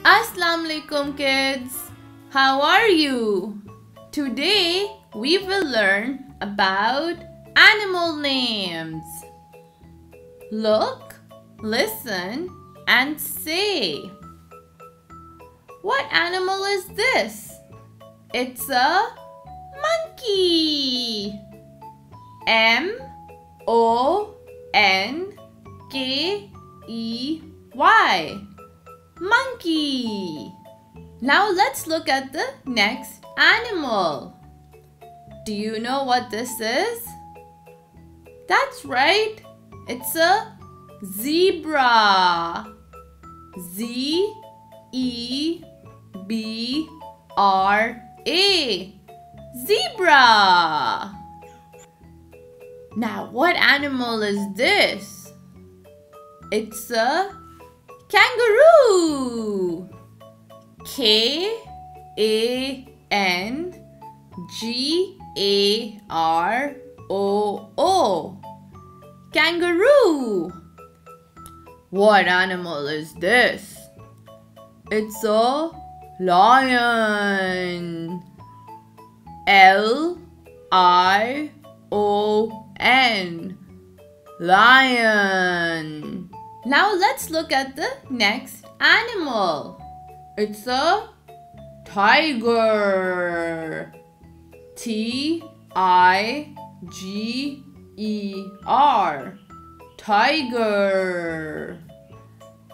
Assalamu alaikum kids. How are you? Today we will learn about animal names. Look, listen and say. What animal is this? It's a monkey. M-O-N-K-E-Y. Monkey. Now let's look at the next animal. Do you know what this is? That's right. It's a zebra. Z-E-B-R-A. Zebra. Now what animal is this? It's a kangaroo. K-A-N-G-A-R-O-O. Kangaroo. What animal is this? It's a lion. L-I-O-N. Lion. Now let's look at the next animal. It's a tiger. T-I-G-E-R. Tiger.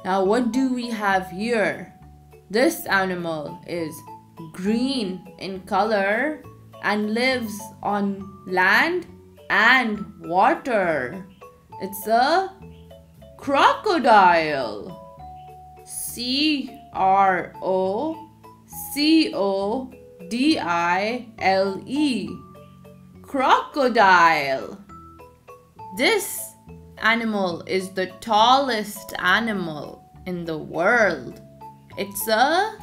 Now what do we have here? This animal is green in color and lives on land and water. It's a crocodile. C-R-O-C-O-D-I-L-E. Crocodile. This animal is the tallest animal in the world. It's a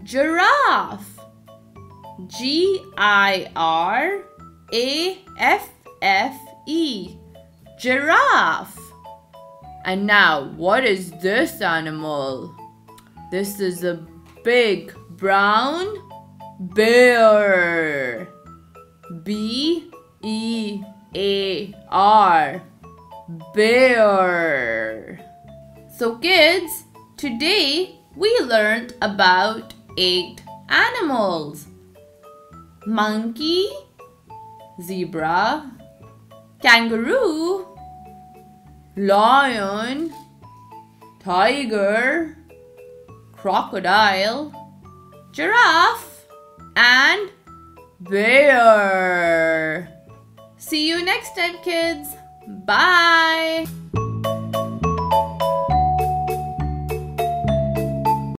giraffe. G-I-R-A-F-F-E. Giraffe. And now, what is this animal? This is a big brown bear. B-E-A-R. Bear. So kids, today we learned about 8 animals. Monkey, zebra, kangaroo, lion, tiger, crocodile, giraffe, and bear. See you next time, kids. Bye.